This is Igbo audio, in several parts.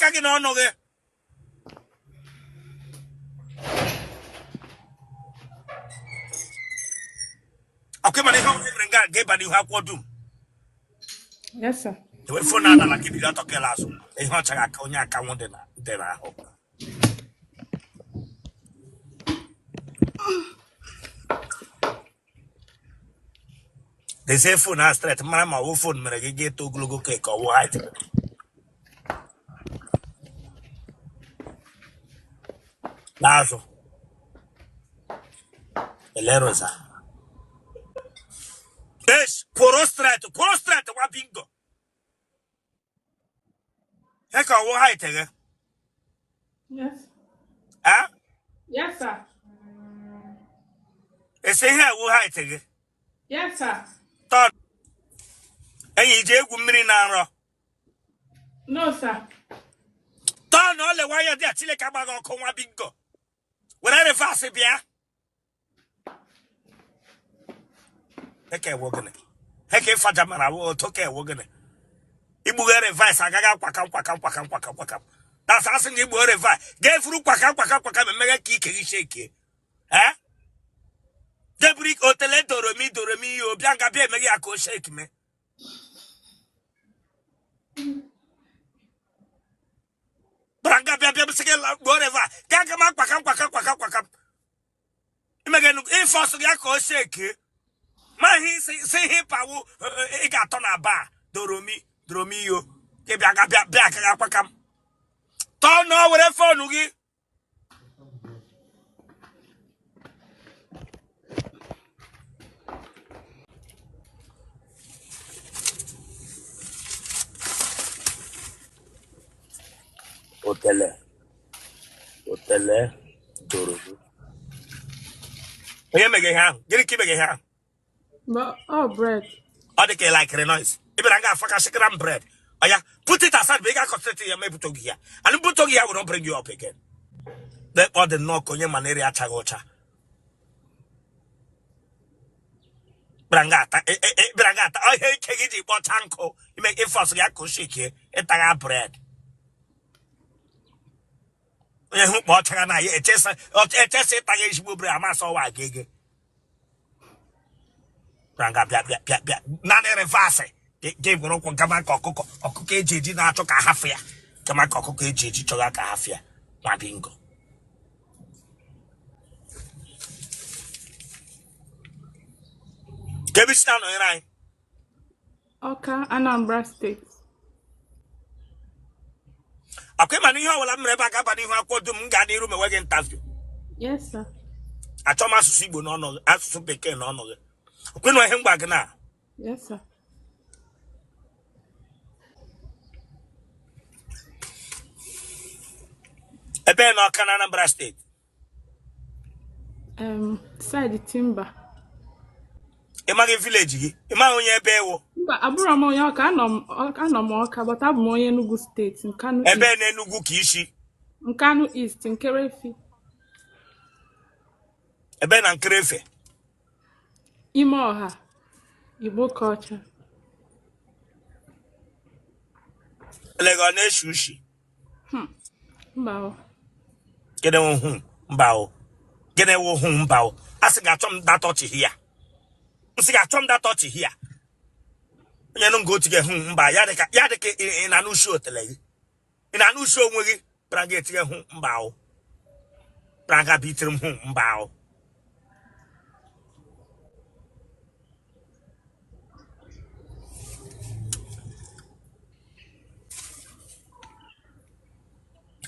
Akagi no no ge. Okay, man, how bring God give body how quadum. Yes, sir. The way for nana like you got to kill us. A hunter I can want then I hope. They say phone has threat, Mama, who phone me get to global cake or white. Lazo. Elerosa. Yes, Porostrat, what bingo. Heck, or white again. Yes. Huh? Yes, sir. They say here, who hide again. Yes, sir. Thought. And you take Mmiri now. No, sir. Thought all the way there till come back on come bingo. When I reverse it, yeah. Heck, I walk in it. Heck, if I jam I will talk a walk in it. Ibu reverse, I got quack. That's asking you to reverse. Get through quack and make a kick and shake. Huh? Debrik Otele Doremi, you Bianca Bia Mega shake me. Branca Bia whatever. Gagama. Imagine if I was shake. Man, he say him power, he got on a bar. Dromi, you. Bianca Bia. Don't know what I found, Nugi. Otele, Doromi. You make a hand. Get it, keep a hand. But bread. Or they can like noise. If I got fucking chicken bread. Oh, yeah, put it aside, bigger concentrate your maybe to here. And put here will not bring you up again. Let all the knock on your manera chagocha. Brangata, I hate Kagiji, but uncle. You make it fast, yako shake here, and bread. What can I just say, Tagish Bubra, I'm so white gig. Branga, none reverse. Gave no come back or cook or cook did not talk a half year. Come back or cook to like a half year. My bingo. Give it stand on your eye. Oka, Anambra State. Okay, man, you will have never got any who are to Mungani room away in Tafio. Yes, sir. I told my Sibu no, as to pick an honor. When I him back now. Yes, sir. A bear no can Anambra State. Side timber. Imagine village, Imagine bear. But Aburamo Yoka, Oka, but I'm more in Nugu State, in Kanu A East. bear Nugu Kishi. In Kanu East, in Kerefi. A bear and Crefe. Imoha. Igbo culture. Legone Shushi. Mbao. Get a home, bow. Get a home, bow. I think I told that touch here. I think I told that touch here. You don't go to get home by Yadaka in a new show to lay. In a new show, we Braga to get home, bow. Braga beat him home, bow.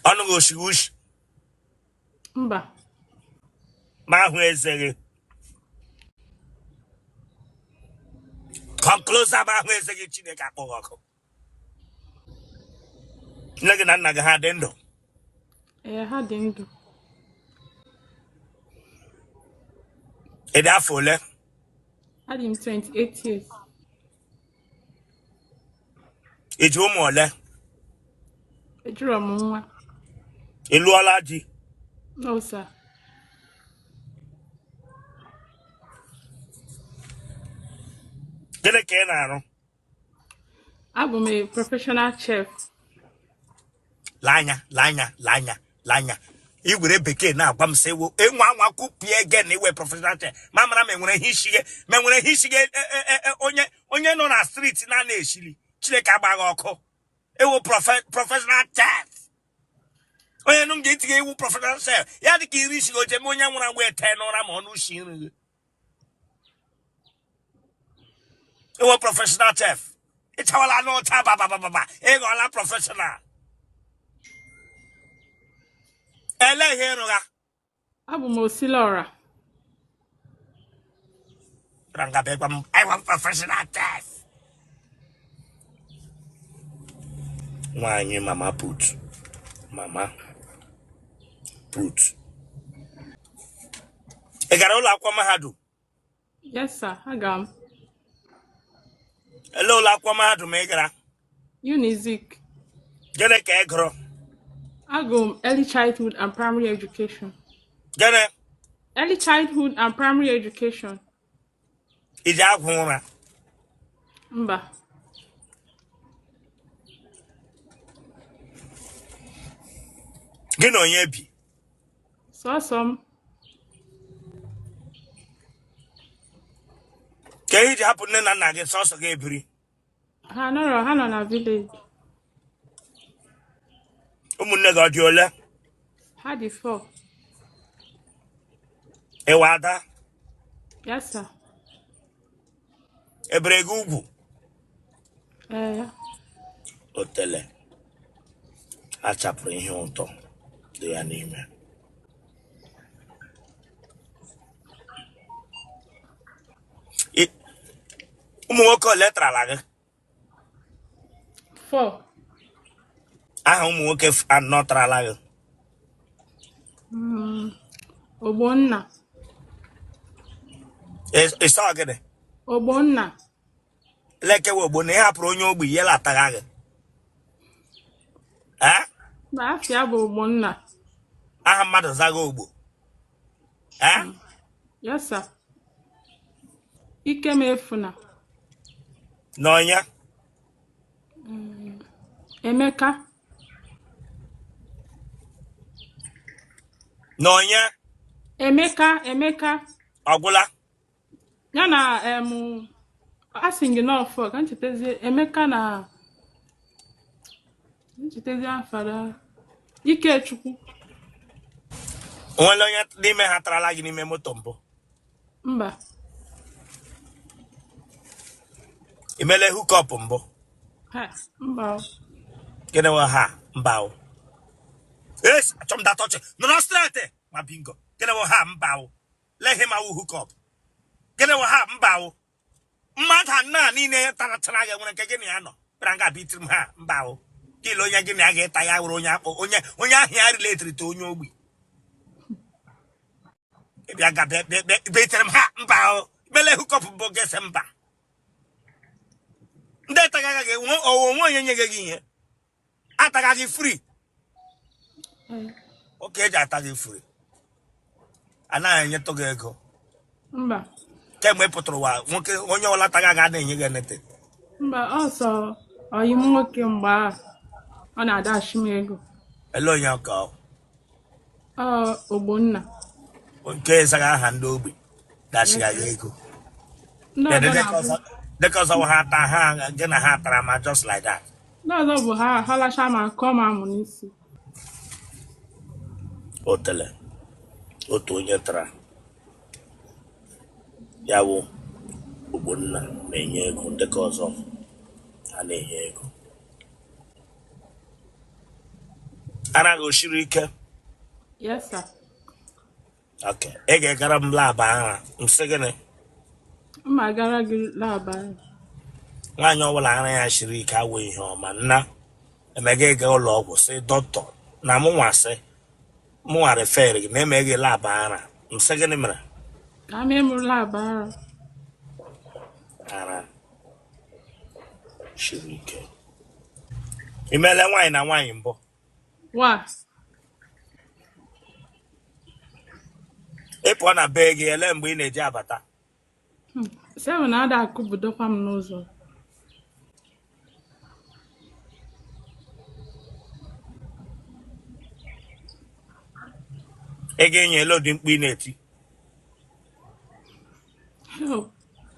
I don't go shush. Mba. My where's a come closer, my where's a chicken. Looking at Nagadendo. How did you? A da full. I had him 28 years. It's more left. A drum. In Lualaji. No, sir. Get a can. I'm a professional chef. Lanya. I were beke na agwa m se wo enwa kupie again we professional te mamara me nwere hishige onye no na street na eshili Chineke agbaga ọkụ ewo professional chef onye no nge tige ewo professional chef ya dị ka iri shi oje onye nwere agwa ete n'ụra ma ọnụ shi nri ewo professional chef itawala no ta baba ego ala professional ele heroga Abu Mosilora. Ranga begam I want professional chef. Why mama put? Mama put. Egarola kwa mahadu. Yes, sir. Agam. Hello la kwa mahadu megara. Unizik. Gene ke egro. Agum early childhood and primary education. Gene Early childhood and primary education. ija gwura. Mba. Gene onye bi. So some. Ke iji happen na nna gị sọsọ ga ebiri. Ha no na village. Ụmụnne gị ọ dị ole? Ha the 4. Iwota Ada. Yes, sir. Ebere gị ugwu. Otele. Achapụrụ ihe ụtọ dị ya n'ime. Ụmụ nwoke ole trala gị? 4. Aha ụmụ nwoke anọ trala gị? Ogbonna. Ịsọ gịnị? Ogbonna. Lekewe Ogbonna ihe hapụrụ onye ogbi ihe lataga gị. Afia bụ Ogbonna. Aha mmadụ zaga ogbo. Yes, sir. Ikemefuna. N'ọnya? Emeka. N'ọnya? Emeka. Ọgwụla? Ya na asịngị n'ọfọ ka nchetazie Emeka na nchetazie afara Ikechukwu. Onwere onye n'ime ha tarala gị n'ime moto mbụ? Mba. Imele hookup mbụ? Mba. Gịnị nwe ha mba o? Yes, achọm da tọchị. Nọ straight ma bingo. Gịnị nwe ha mba o? Let him awu hookup. Gịnị nwe ha mba o? Mmadụ anọ niile tara gị nwere nke gịnị ya nọ. Bịara nga bitiri m ha mba o. Kile onye gịnị a ga-eta ya were onye akpọ onye ahụ ya riletiri to onye ogbi. Bịa ga bitiri m ha mba o. Mele hookup mbụ gese mba. Ndị tagaga gị onwe onye nye gị ihe. Ataga gị free. Oke eji ata gị free. Anaghị enyetụ gị ego. Mba. Kemgbe pụtara ụwa nwoke onye ọla taga ga na-enye gị enete. Mba, ọsọ ọyị m nwoke mgbe ọ na-adachi m ego. Ele onye ọka Ogbonna. Nke zaga aha ndị ogbi dachiga gị ego. Dịka ọzọ ha ata ha gị na ha tara ma just like that. N'ọzọ bụ ha lacha ma kọọ m amụ n'isi. Otele otu onye tara ya bụ Ogbonna na-enye ego dịka ọzọ ha na-enye ego. Ara gị osiri ike? Yes, sir. Okay. Ị ga-egara m lab ara nsị gịnị? Mma gara gị lab ara. Nwaanyị ọbụla ara ya siri ike awụ ihe ọma nna emega ịga ụlọ ọgwụ sị dọkịta na mụnwa refere gị na emeghe lab ara nsị gịnị mere? Ka m emụrụ lab ara. Ara siri ike. Imele nwaanyị na nwaanyị mbụ? Wa. Ị pụọ na be gị ele mgbe ị na-eji abata? 7 na-ada akụbudokwa m n'ụzọ. Again, you load in Pineti. Chimo.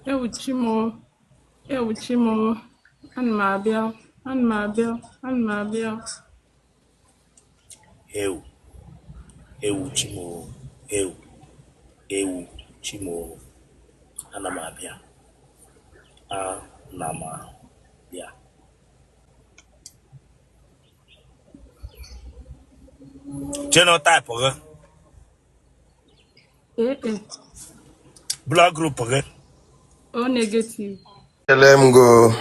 Chimo. And Mabel. And Mabel. And Mabel. Chimo. Chimo. Anamabia. Anamabia. Genotype, okay? Blood group, okay? O negative. Let him go.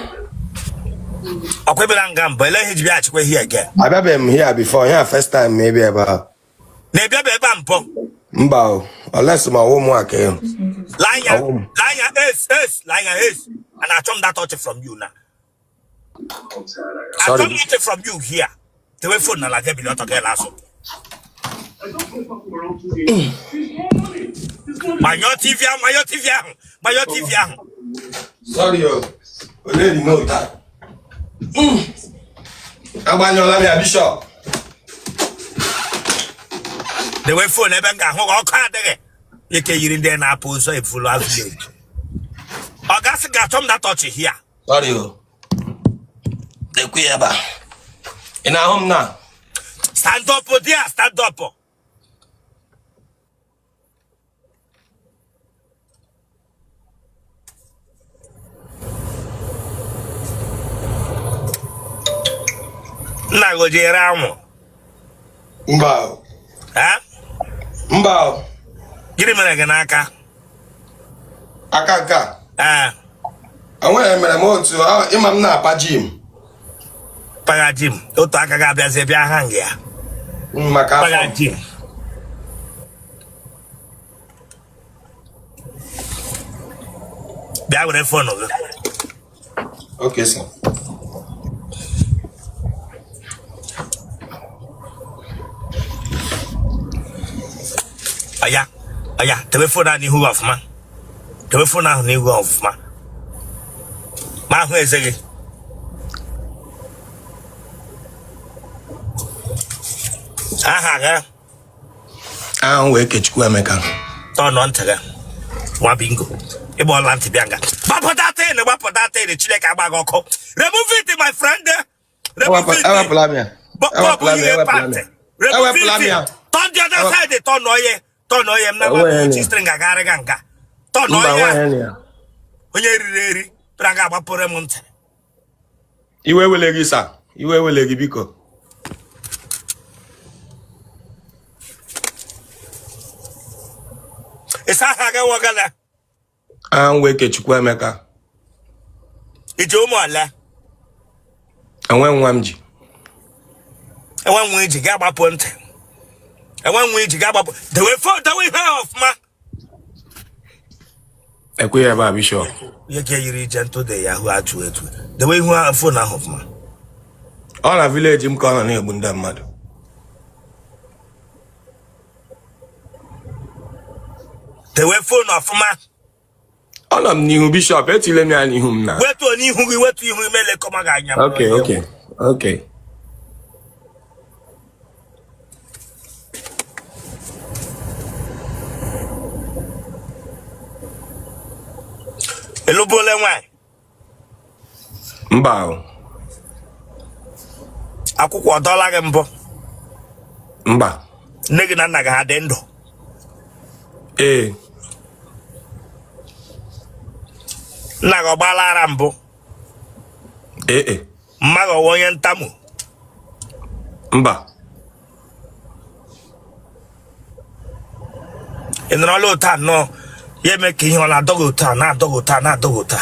Okay, but I'm going to let him be here again. I've been here before. Yeah, first time maybe about. Maybe a bampo. Mbao. Unless my homework. Lying is. And I told that touch from you now. Sorry. I told it from you here. The way phone like a billion to get last. My TV. Sorry, you already know that. I'm going to let me Bishop. The way phone never got all kind of you can in there now, pose so full of village. August got that touch here. Sorry, you. The Kuyaba. In our home now. Stand up, dear, stand up. Nago Jeramo. Mbao. Huh? Mbao. Give me a ganaka. Akaka. Ah. I want to make a imam na pajim. Pagajim. Otaka Gabia Hangia. Pagajim. That would have fun of it. Okay, sir. Aya, telephone ni who of man. Telephone ni who of man. Ma who is it? Aha, I don't wake it to America. turn on to them. One bingo. A ball anti-bianga. Papadate, the wapadate, the chileka bagoko. Remove it, my friend. Remove it. Remove it. Turn the other side, the tonoye. Tonoye, never string a garaganga. Tonoye. When you're ready, Pranga Poremonte. You will leggy, sir. You will leggy because. It's a haga wagala. I don't wake it to America. It's your mother. And when Wamji. And one way to Gaba Ponte. And one way to Gaba. The way for the way off, ma. A queer baby show. You can reach into the Yahoo at you. The way you are for now of ma. All a village him call on here, Bunda mad. The way phone of ma. All of new bishop, let me and him now. Where to you who went to you, Mele Comaganya. Okay. Hello, Bolewan. Mbao. Akuko dollar mbo. Mba. Nigga naga hadendo. Naga balara mbo. Maga wonyen tamu. Mba. Enrolo ta no. Ye make him on a dogota, na dogota.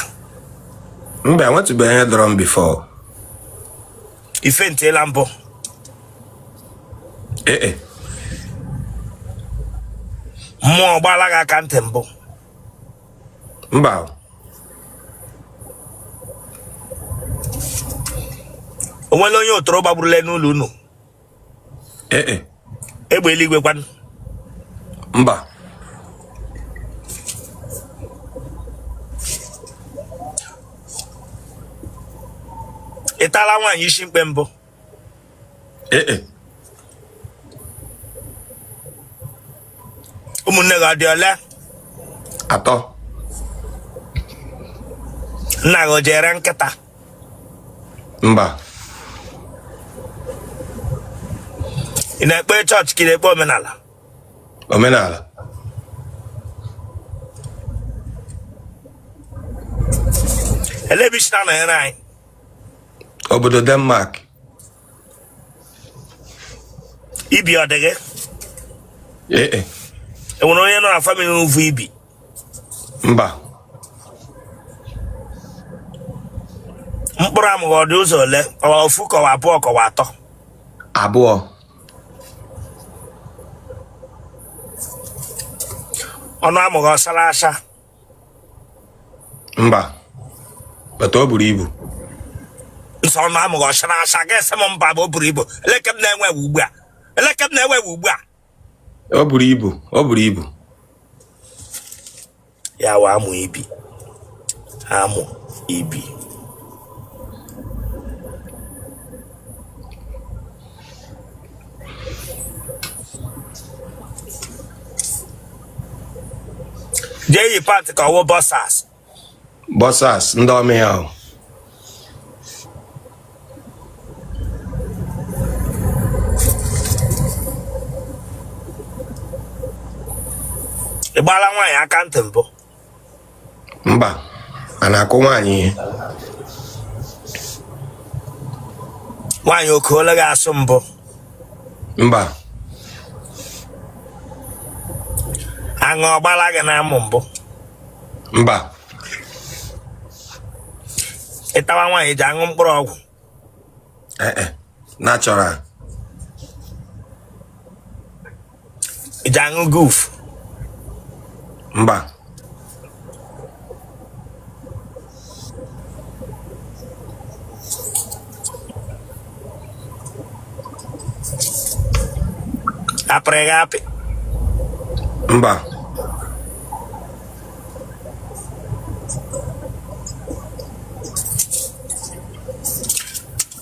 Mba, I want to be a drum before. If ain't a lambo. More balaga cantembo. Mba. When you throw babule no luno. Ebeli wepan. Mba. Itala wan yishin pembo. Umunne ga di ole? Atọ. Nna go jere nkịta. Mba. Ị na-ekpe chọọchị ka ị na-ekpe omenala? Omenala. Elebishina na here anyị. Obodo Denmark. Ibi ọ dị gị? Enwere onye nọ na family n'uvu ibi? Mba. Mkpụrụ amụghị ọ dị ụzọ ole? Ọwa ofu kọwa abụọ kọwa atọ? Abụọ. Ọnụ amụghị ọsara asa? Mba. Bata o buru ibu. Nsọ ọnụ amụghị ọsara asa ga-ese m mba bụ o buru ibu. Eleke m na-enwe ugbu a. Eleke m na-enwe ugbu a. O buru ibu. O buru ibu. Ya wa amụ ibi. Amụ ibi. Jee yi pant ka ọwụ bọsas. Bọsas ndị ọmị ahụ. Ị gbala nwaanyị aka ntị mbụ? Mba. A na-akụ nwaanyị ihe. Nwaanyị oke ole ga-asụ mbụ? Mba. Aṅụ ọgbala gị na-amụ mbụ? Mba. Ịtawa nwaanyị ji aṅụ mkpụrụ ọgwụ? Natural. Iji aṅụ goof? Mba. Apịrị gị apị? Mba.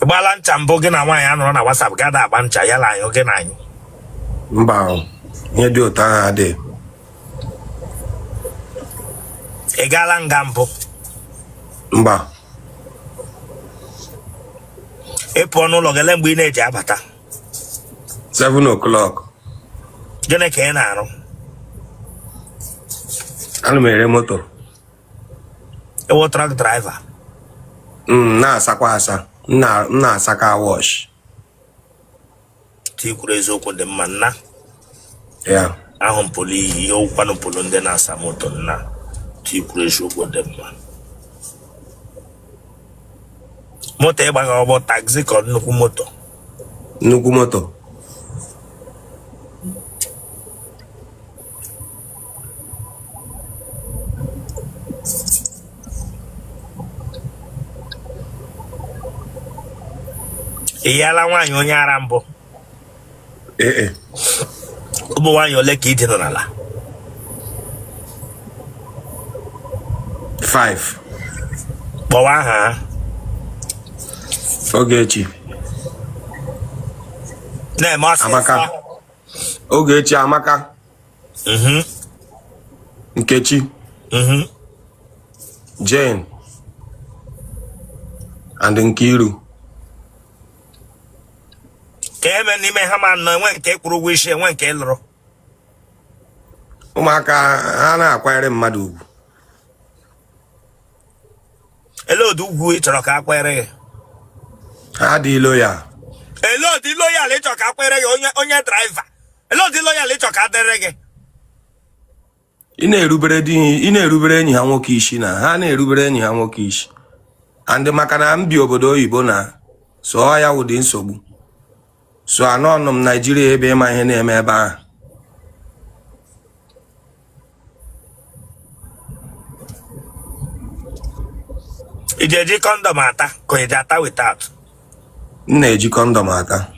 Ịgbala ncha mbụ gị na nwaanyị anọrọ na WhatsApp gada agba ncha ya na anyị gị na anyị? Mba. Ihe dị otu ahụ adịghị. Ị gaala nga mbụ? Mba. Ị pụọ n'ụlọ gị mgbe ị na-eji abata? 7 o'clock. Gịnị ka ị na-arụ? Ana m ere moto. Ịwụ truck driver? Na-asakwa asa. Na-asaka wash. Tikwuru eziokwu dị mma nna. Ya. Ahụ mpụlụ iyi ihe ụkwanụ mpụlụ ndị na-asa moto nna. Tikwuru eziokwu dị mma. Moto ịgbaghị ọgbọ taxi ka nnukwu moto? Nnukwu moto. Ị yaala nwaanyị onye ara mbụ? Ụmụ nwaanyị ole ka ị dị n'ala? 5. Kpọwa aha ha. Ogechi. Na-eme ọsịsọ. Amaka. Ogechi Amaka. Nkechi. Jane. And Nkiru. Ka eme n'ime ha ma nọ enwe nke kwuru ụgwọ isi enwe nke lụrụ? Ụmụaka ha na-akwanyere mmadụ ugwu. Ele ụdị ugwu ị chọrọ ka akwanyere gị? Ha dị loyal. Ele ụdị loyal ị chọrọ ka akwanyere gị onye driver? Ele ụdị loyal ị chọrọ ka adịrị gị? Ị na-erubere enyi ha nwoke isi na ha na-erubere enyi ha nwoke isi. And maka na m bi obodo oyibo na so ya wụdị nsogbu. So anọ m Nigeria ebe ịma ihe na-eme ebe ahụ. Ị ga-eji kọndọm ata ka ị ji ata without? M na-eji kọndọm ata.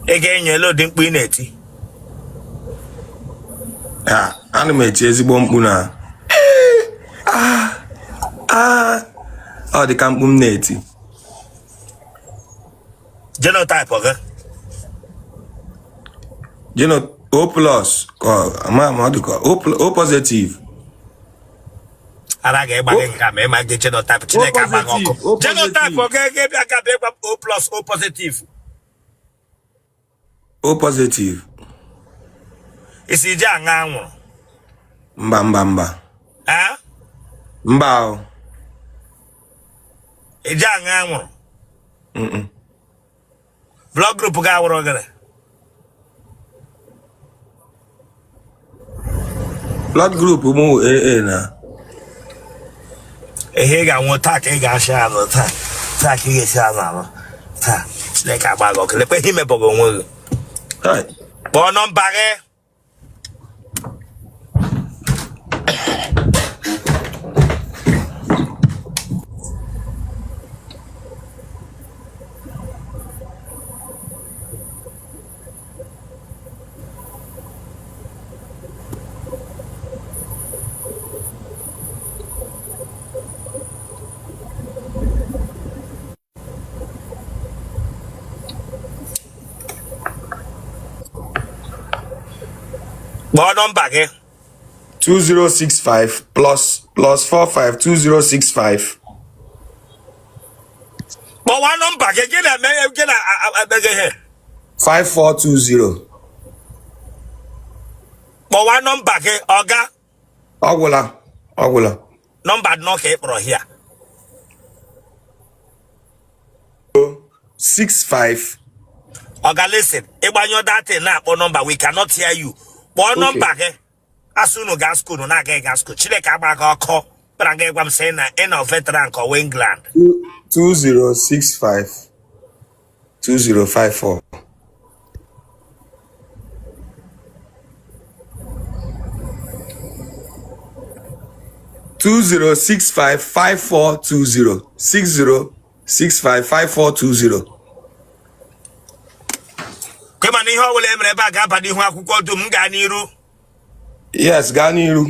Ị ga-enye ele ụdị mkpu ị na-eti? Ana m eti ezigbo mkpu na ọ dị ka mkpu m na-eti. Genotype, okay? O plus, O positive. Araga ebage ngame ma genotype Chineke abaga ọkụ. Genotype, okay, O plus, O positive. O positive. Isi ije aṅa anwụrụ. Mba. Eh? Mba o. Ije aṅa anwụrụ. Blood group ga awụrụ ogere. Blood group mu AA na. Ehe ga-anwụ taa ka ị ga-asị anụ taa. Taa ka ị ga-esi anụ anụ. Taa. Chineke agbaga ọkụ. Lekwe ihe mebọgọ onwe gị. Kpọọ nọmba gị. Kpọọ nọmba gị. 2065 plus 45 2065. Kpọwa nọmba gị gị na-eme ihe. 5420. Kpọwa nọmba gị ọga. Ọgwụla. Nọmba nọ ka ị kpọrọ hịa. 65. Oga, listen, ịgbanyụ datin na-akpọ nọmba, we cannot hear you. Kpọọ nọmba gị. Asụ unu gaa skuul na-aga ịga skuul. Chineke agbaga ọkụ. Kpara gị gwa m sị na ị nọ veteran ka ọwa England. 2065 2054. (2065-5420) 6065-5420. Kema na ihe ọ bụla emere ebe a ga-aba n'ihu akwụkwọ dum gaa n'iru. Yes, gaa n'iru.